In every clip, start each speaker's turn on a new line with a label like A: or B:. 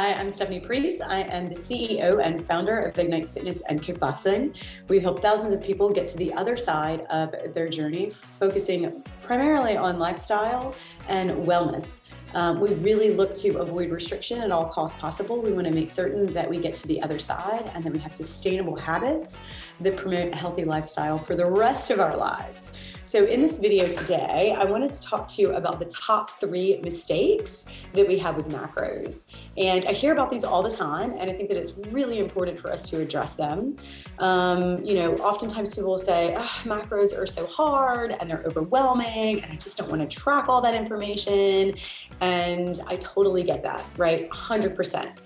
A: Hi, I'm Stephanie Priest. I am the CEO and founder of Ignite Fitness and Kickboxing. We've helped thousands of people get to the other side of their journey, focusing primarily on lifestyle and wellness. We really look to avoid restriction at all costs possible. We want to make certain that we get to the other side and that we have sustainable habits that promote a healthy lifestyle for the rest of our lives. So in this video today, I wanted to talk to you about the top 3 mistakes that we have with macros. And I hear about these all the time, and I think that it's really important for us to address them. Oftentimes people will say, macros are so hard and they're overwhelming, and I just don't want to track all that information. And I totally get that, right? 100%.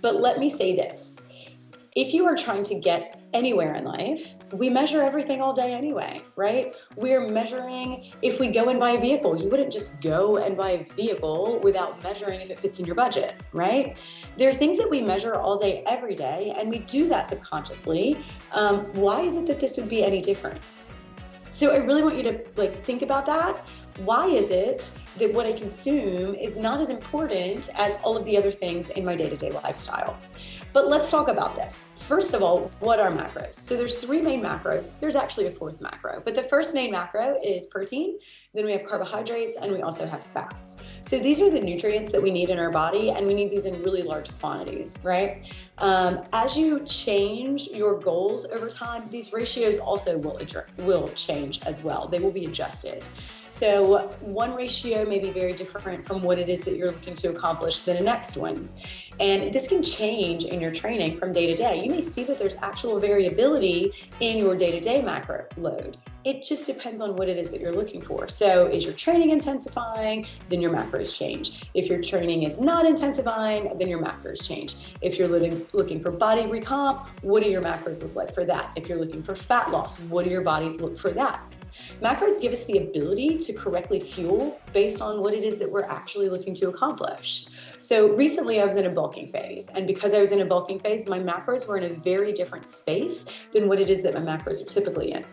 A: But let me say this. If you are trying to get anywhere in life, we measure everything all day anyway, right? We're measuring if we go and buy a vehicle. You wouldn't just go and buy a vehicle without measuring if it fits in your budget, right? There are things that we measure all day, every day, and we do that subconsciously. Why is it that this would be any different? So I really want you to think about that. Why is it that what I consume is not as important as all of the other things in my day-to-day lifestyle? But let's talk about this. First of all, what are macros? So there's 3 main macros. There's actually a 4th macro, but the first main macro is protein. Then we have carbohydrates, and we also have fats. So these are the nutrients that we need in our body, and we need these in really large quantities, right? As you change your goals over time, these ratios also will change as well. They will be adjusted. So one ratio may be very different from what it is that you're looking to accomplish than the next one. And this can change in your training from day to day. You may see that there's actual variability in your day-to-day macro load. It just depends on what it is that you're looking for. So is your training intensifying? Then your macros change. If your training is not intensifying, then your macros change. If you're looking for body recomp, what do your macros look like for that? If you're looking for fat loss, what do your bodies look for that? Macros give us the ability to correctly fuel based on what it is that we're actually looking to accomplish. So recently I was in a bulking phase, and because I was in a bulking phase, my macros were in a very different space than what it is that my macros are typically in.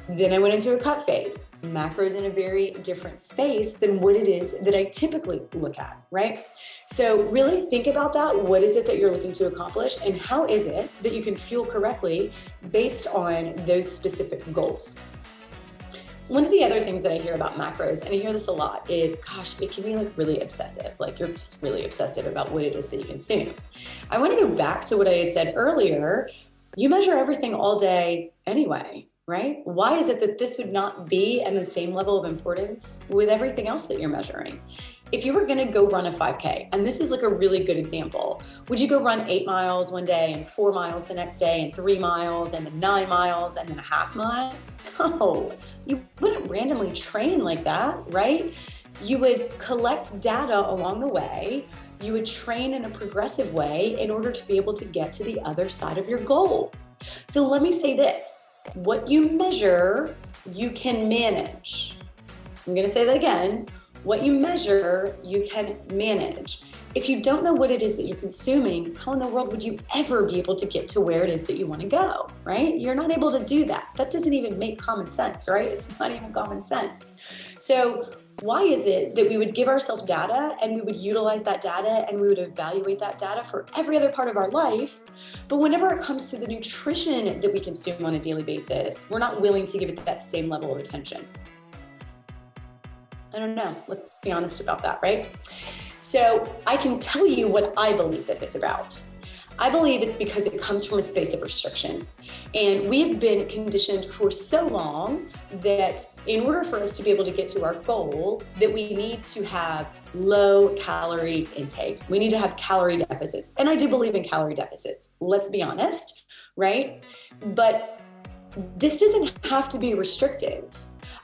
A: Then I went into a cut phase, macros in a very different space than what it is that I typically look at, right? So really think about that. What is it that you're looking to accomplish, and how is it that you can fuel correctly based on those specific goals? One of the other things that I hear about macros, and I hear this a lot, is, gosh, it can be really obsessive. You're just really obsessive about what it is that you consume. I want to go back to what I had said earlier. You measure everything all day anyway, right? Why is it that this would not be in the same level of importance with everything else that you're measuring? If you were going to go run a 5K, and this is a really good example, would you go run 8 miles one day and 4 miles the next day and 3 miles and then 9 miles and then a half mile? No, you wouldn't randomly train like that, right? You would collect data along the way. You would train in a progressive way in order to be able to get to the other side of your goal. So let me say this, what you measure, you can manage. I'm going to say that again. What you measure, you can manage. If you don't know what it is that you're consuming, how in the world would you ever be able to get to where it is that you want to go, right? You're not able to do that. That doesn't even make common sense, right? It's not even common sense. So why is it that we would give ourselves data and we would utilize that data and we would evaluate that data for every other part of our life, but whenever it comes to the nutrition that we consume on a daily basis, we're not willing to give it that same level of attention? I don't know. Let's be honest about that, right? So I can tell you what I believe that it's about. I believe it's because it comes from a space of restriction. And we have been conditioned for so long that in order for us to be able to get to our goal, that we need to have low calorie intake. We need to have calorie deficits. And I do believe in calorie deficits. Let's be honest, right? But this doesn't have to be restrictive.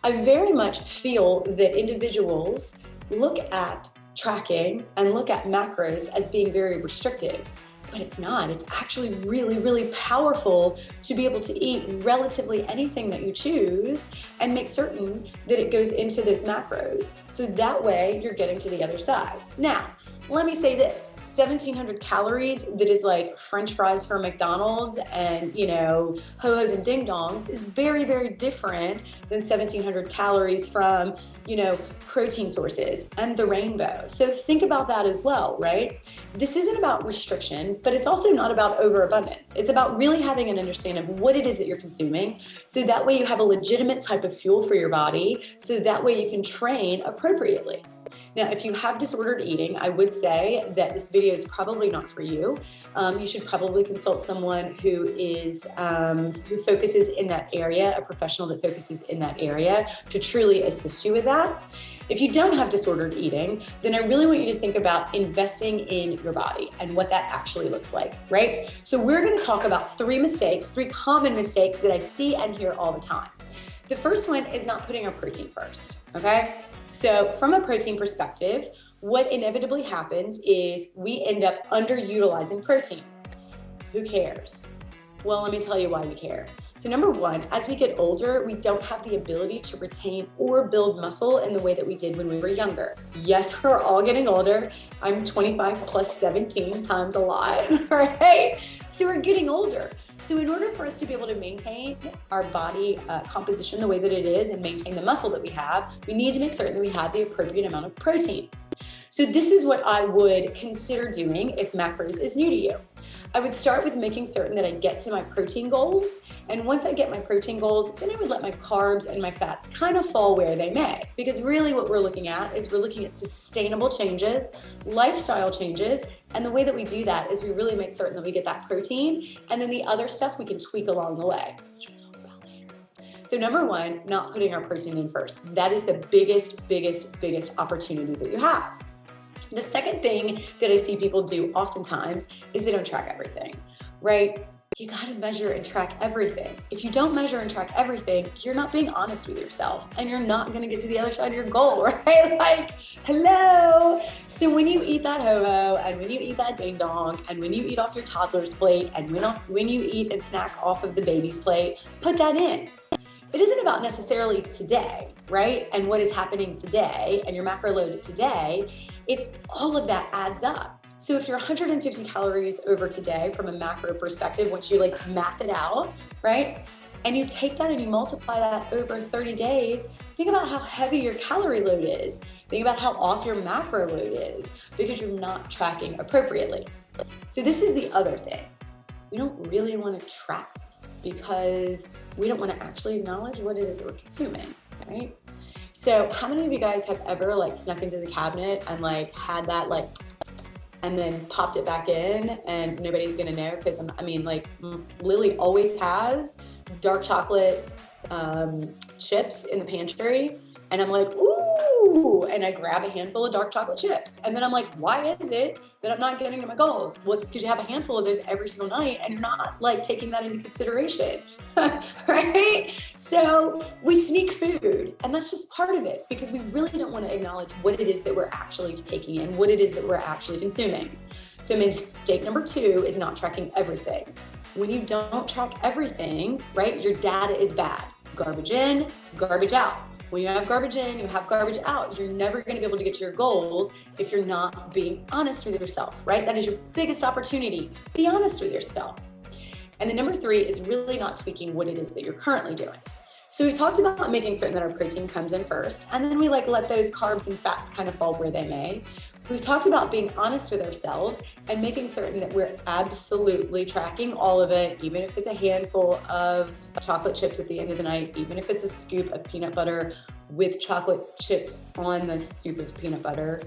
A: I very much feel that individuals look at tracking and look at macros as being very restrictive, but it's not. It's actually really, really powerful to be able to eat relatively anything that you choose and make certain that it goes into those macros. So that way you're getting to the other side. Now, let me say this, 1,700 calories that is like French fries from McDonald's and, you know, ho-hos and ding dongs is very, very different than 1,700 calories from, you know, protein sources and the rainbow. So think about that as well, right? This isn't about restriction, but it's also not about overabundance. It's about really having an understanding of what it is that you're consuming. So that way you have a legitimate type of fuel for your body. So that way you can train appropriately. Now, if you have disordered eating, I would say that this video is probably not for you. You should probably consult someone who focuses in that area, a professional that focuses in that area to truly assist you with that. If you don't have disordered eating, then I really want you to think about investing in your body and what that actually looks like, right? So we're going to talk about three common mistakes that I see and hear all the time. The first one is not putting our protein first, okay? So from a protein perspective, what inevitably happens is we end up underutilizing protein. Who cares? Well, let me tell you why we care. So number one, as we get older, we don't have the ability to retain or build muscle in the way that we did when we were younger. Yes, we're all getting older. I'm 25 plus 17 times a lot, right? So we're getting older. So in order for us to be able to maintain our body composition the way that it is and maintain the muscle that we have, we need to make certain that we have the appropriate amount of protein. So this is what I would consider doing if macros is new to you. I would start with making certain that I get to my protein goals. And once I get my protein goals, then I would let my carbs and my fats kind of fall where they may. Because really what we're looking at is we're looking at sustainable changes, lifestyle changes. And the way that we do that is we really make certain that we get that protein. And then the other stuff we can tweak along the way, which we'll talk about later. So number one, not putting our protein in first. That is the biggest opportunity that you have. The second thing that I see people do oftentimes is they don't track everything, right? You got to measure and track everything. If you don't measure and track everything, you're not being honest with yourself and you're not going to get to the other side of your goal, right? Like, hello. So when you eat that ho-ho and when you eat that ding dong and when you eat off your toddler's plate and when you eat and snack off of the baby's plate, put that in. It isn't about necessarily today, right? And what is happening today and your macro loaded today. It's all of that adds up. So if you're 150 calories over today from a macro perspective, once you like math it out, right? And you take that and you multiply that over 30 days, think about how heavy your calorie load is. Think about how off your macro load is because you're not tracking appropriately. So this is the other thing. We don't really want to track because we don't want to actually acknowledge what it is that we're consuming, right? So how many of you guys have ever like snuck into the cabinet and like had that like, and then popped it back in and nobody's gonna know? Because I mean, like Lily always has dark chocolate chips in the pantry. And I'm like, ooh, and I grab a handful of dark chocolate chips. And then I'm like, why is it that I'm not getting to my goals? Well, it's because you have a handful of those every single night and you're not like taking that into consideration, right? So we sneak food and that's just part of it because we really don't want to acknowledge what it is that we're actually taking in, what it is that we're actually consuming. So mistake number two is not tracking everything. When you don't track everything, right, your data is bad. Garbage in, garbage out. When you have garbage in, you have garbage out. You're never going to be able to get to your goals if you're not being honest with yourself, right? That is your biggest opportunity. Be honest with yourself. And then number three is really not tweaking what it is that you're currently doing. So we talked about making certain that our protein comes in first, and then we like let those carbs and fats kind of fall where they may. We've talked about being honest with ourselves and making certain that we're absolutely tracking all of it, even if it's a handful of chocolate chips at the end of the night, even if it's a scoop of peanut butter with chocolate chips on the scoop of peanut butter.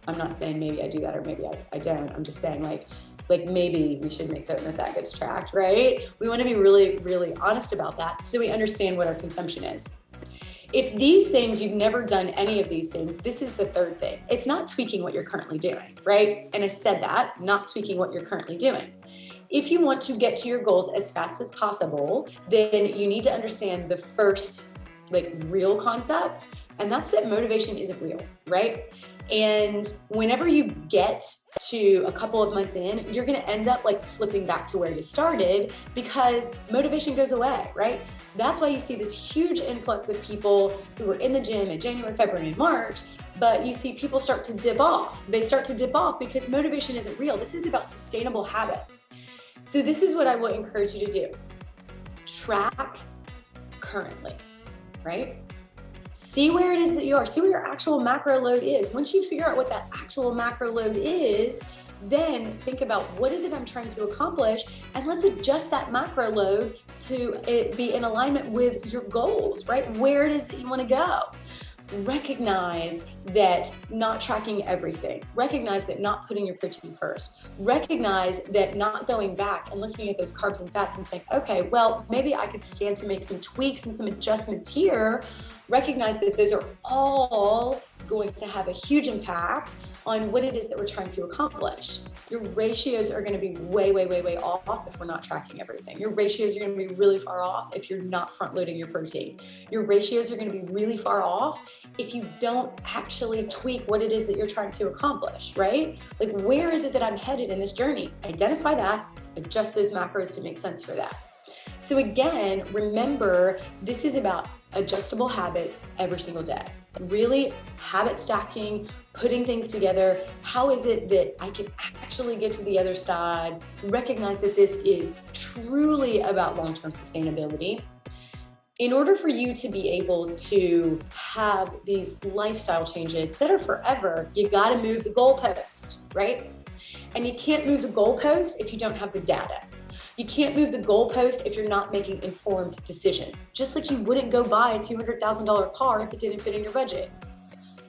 A: I'm not saying maybe I do that or maybe I don't. I'm just saying like maybe we should make certain that that gets tracked, right? We want to be really, really honest about that so we understand what our consumption is. If these things, you've never done any of these things, this is the third thing. It's not tweaking what you're currently doing, right? And I said that, not tweaking what you're currently doing. If you want to get to your goals as fast as possible, then you need to understand the first like real concept, and that's that motivation isn't real, right? And whenever you get to a couple of months in, you're going to end up like flipping back to where you started because motivation goes away, right? That's why you see this huge influx of people who were in the gym in January, February, and March. but you see people start to dip off. They start to dip off because motivation isn't real. This is about sustainable habits. So this is what I will encourage you to do. Track currently, right? See where it is that you are. See where your actual macro load is. Once you figure out what that actual macro load is, then think about what is it I'm trying to accomplish, and let's adjust that macro load to it be in alignment with your goals, right? Where it is that you want to go. Recognize that not tracking everything. Recognize that not putting your protein first. Recognize that not going back and looking at those carbs and fats and saying, okay, well, maybe I could stand to make some tweaks and some adjustments here. Recognize that those are all going to have a huge impact on what it is that we're trying to accomplish. Your ratios are going to be way, way, way, way off if we're not tracking everything. Your ratios are going to be really far off if you're not front loading your protein. Your ratios are going to be really far off if you don't actually tweak what it is that you're trying to accomplish, right? Like, where is it that I'm headed in this journey? Identify that, adjust those macros to make sense for that. So again, remember, this is about adjustable habits every single day. Really habit stacking, putting things together. How is it that I can actually get to the other side? Recognize that this is truly about long-term sustainability. In order for you to be able to have these lifestyle changes that are forever, you got to move the goalpost, right? And you can't move the goalpost if you don't have the data. You can't move the goalpost if you're not making informed decisions. Just like you wouldn't go buy a $200,000 car if it didn't fit in your budget,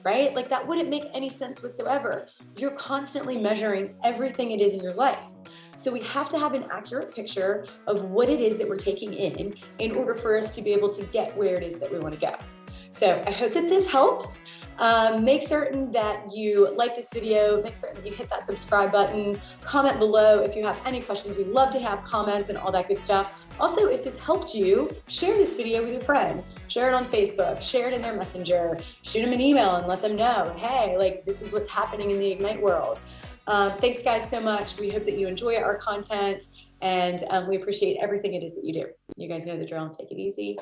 A: right? Like, that wouldn't make any sense whatsoever. You're constantly measuring everything it is in your life. So we have to have an accurate picture of what it is that we're taking in order for us to be able to get where it is that we want to go. So I hope that this helps. Make certain that you like this video, make certain that you hit that subscribe button, comment below if you have any questions. We'd love to have comments and all that good stuff. Also, if this helped you, share this video with your friends, share it on Facebook, share it in their messenger, shoot them an email and let them know, hey, like, this is what's happening in the Ignite world. Thanks guys so much. We hope that you enjoy our content, and we appreciate everything it is that you do. You guys know the drill. Take it easy.